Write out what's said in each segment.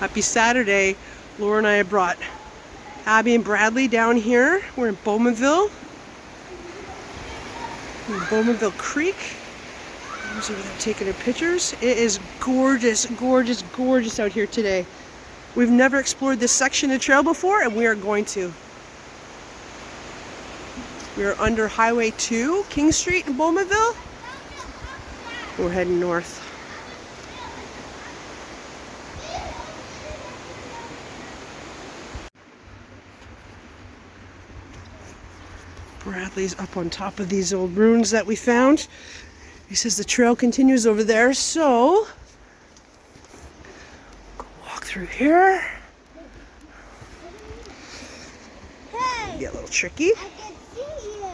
Happy Saturday. Laura and I brought Abby and Bradley down here. We're in Bowmanville. In Bowmanville Creek. Mom's over there taking her pictures. It is gorgeous, gorgeous, gorgeous out here today. We've never explored this section of trail before, and we are going to. We are under Highway 2, King Street in Bowmanville. We're heading north. Bradley's up on top of these old ruins that we found. He says the trail continues over there, so go walk through here. Hey, Get a little tricky. I can see you.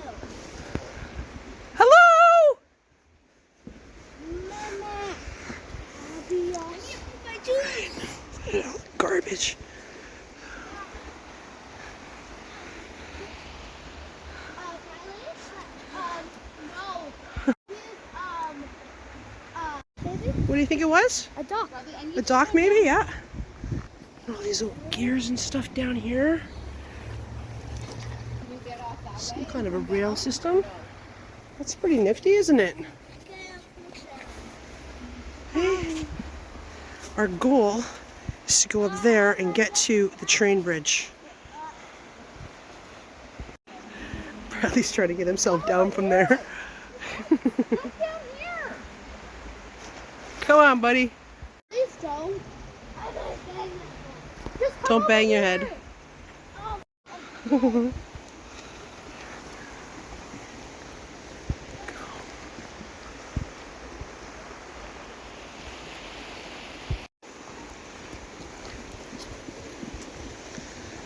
Hello! Mama, I'll be awesome. My juice. Garbage. What do you think it was? A dock. A dock, maybe? Yeah. All these old gears and stuff down here. Some kind of a rail system. That's pretty nifty, isn't it? Hey. Our goal is to go up there and get to the train bridge. Bradley's trying to get himself down from there. Come on, buddy. Please don't. Don't bang your head.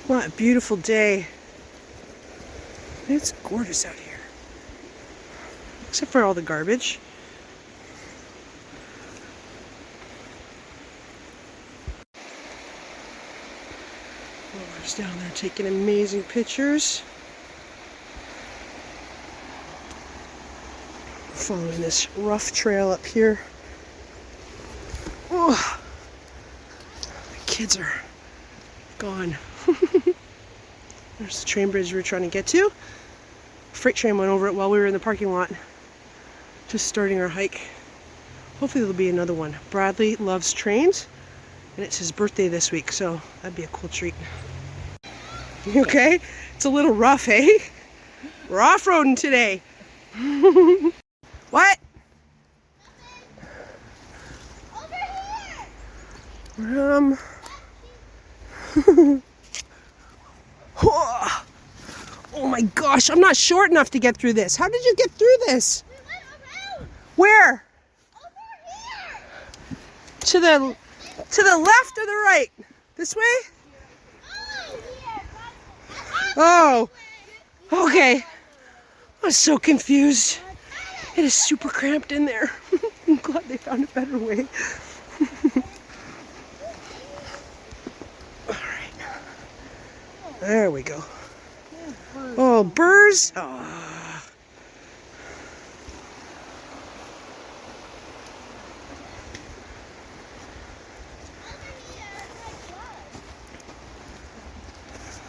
What a beautiful day. It's gorgeous out here. Except for all the garbage. Laura's down there taking amazing pictures. Following this rough trail up here. Oh, the kids are gone. There's the train bridge we were trying to get to. Freight train went over it while we were in the parking lot. Just starting our hike. Hopefully there'll be another one. Bradley loves trains, and it's his birthday this week, so that'd be a cool treat. You okay? It's a little rough, eh? We're off-roading today. What? Over here. Oh my gosh, I'm not short enough to get through this. How did you get through this? We went around. Where? Over here. To the left or the right? This way? Oh, Oh, okay. I was so confused. It is super cramped in there. I'm glad they found a better way. All right. There we go. Oh, birds. Oh.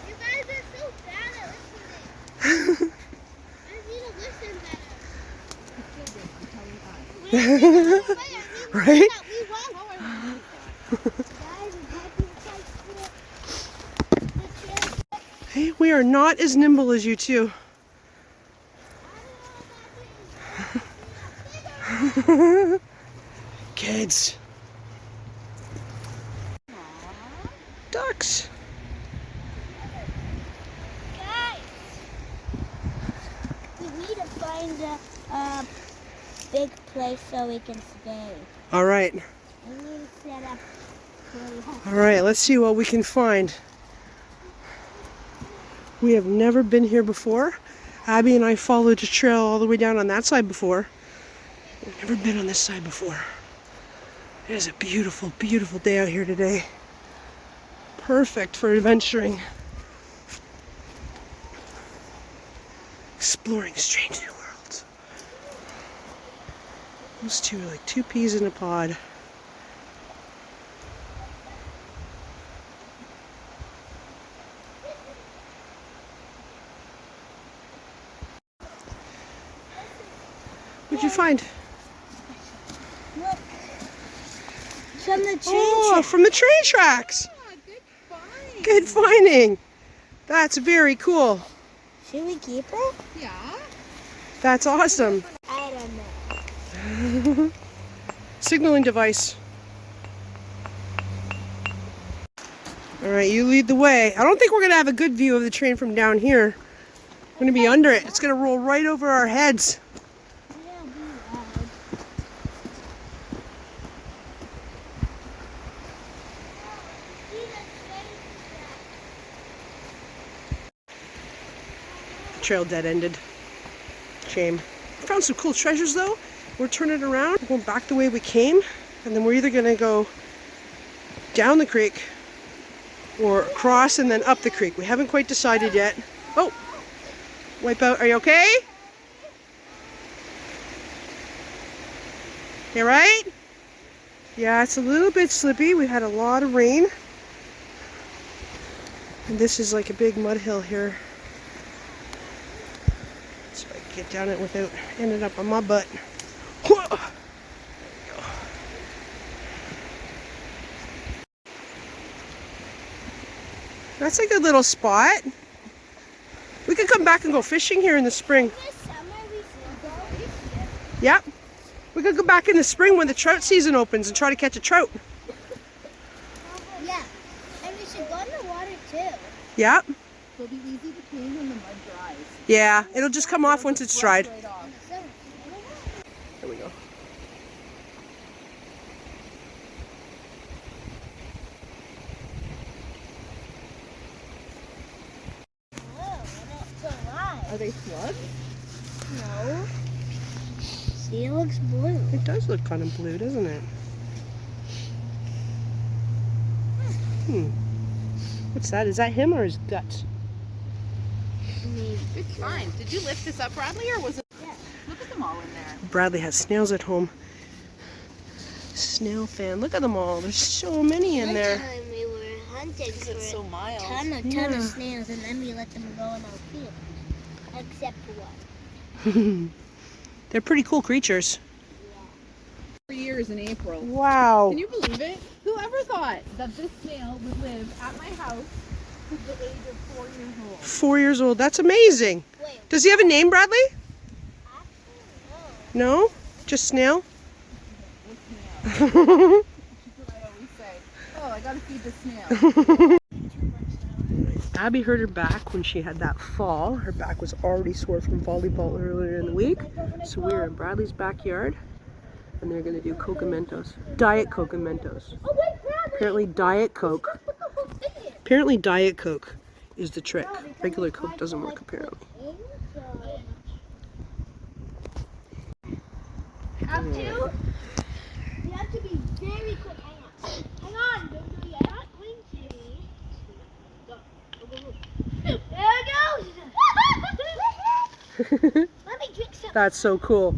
you guys are so bad at listening. I need to listen better. Right? Hey, we are not as nimble as you two. Kids. Ducks. Guys, we need to find a big place so we can stay. All right. We need to set up where we have All right, let's see what we can find. We have never been here before. Abby and I followed the trail all the way down on that side before. We've never been on this side before. It is a beautiful, beautiful day out here today. Perfect for adventuring. Exploring strange new worlds. Those two are like two peas in a pod. What'd you find? Look. From the train Oh, from the train tracks. Yeah, good find. Good finding. That's very cool. Should we keep it? Yeah. That's awesome. I don't know. Signaling device. All right, you lead the way. I don't think we're going to have a good view of the train from down here. We're going to be under it. It's going to roll right over our heads. Trail dead-ended. Shame. We found some cool treasures though. We're turning around, we're going back the way we came, and then we're either going to go down the creek or across and then up the creek. We haven't quite decided yet. Oh! Wipe out. Are you okay? You right? Yeah, it's a little bit slippy. We had a lot of rain. And this is like a big mud hill here. So I can get down it without ending up on my butt. Whoa! There we go. That's a good little spot. We could come back and go fishing here in the spring. This summer we should go. Yep. We could go back in the spring when the trout season opens and try to catch a trout. Yeah. And we should go in the water too. Yep. It'll be easy to clean when the mud dries. Yeah, it'll just come off once it's dried. Right off. There we go. Are they slugs? No. See, it looks blue. It does look kind of blue, doesn't it? What's that? Is that him or his guts? Good find. Did you lift this up, Bradley, or was it? Yeah. Look at them all in there. Bradley has snails at home. Snail fan. Look at them all. There's so many in there. One time we were hunting for It's so a mild. ton Yeah. of snails, and then we let them go in our field. Except for one. They're pretty cool creatures. 4 years in April. Wow. Can you believe it? Whoever thought that this snail would live at my house to the age of 4 years old? 4 years old. That's amazing. Wait, Does he have a name, Bradley? actually, no. No? Just Snail? This snail. That's what I always say. Oh, I gotta feed the snail. Abby hurt her back when she had that fall. Her back was already sore from volleyball earlier in the week. So we were in Bradley's backyard and they're going to do Coke and Mentos. Diet Coke and Mentos. Oh, wait, Bradley! Apparently Diet Coke. Put the whole thing in. Apparently Diet Coke is the trick. Regular Coke doesn't work apparently. Have to? We have to be very quick. Hang on. Don't do yet. Not windy. Go. Go, go, go. There it goes. Let me drink some. That's so cool.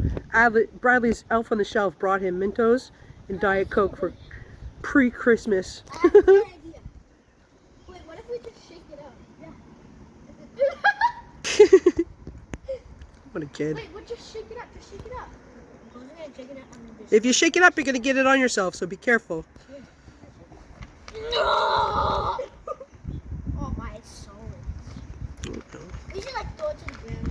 Bradley's Elf on the Shelf brought him Mentos and Diet Coke for pre-Christmas. I have an idea. Wait, what if we just shake it up? Yeah. What a kid. Wait, we'll just shake it up. Just shake it up. I was gonna shake it up. I'm gonna If you shake it up, you're going to get it on yourself, so be careful. No! Oh my soul. We should like throw it to the ground.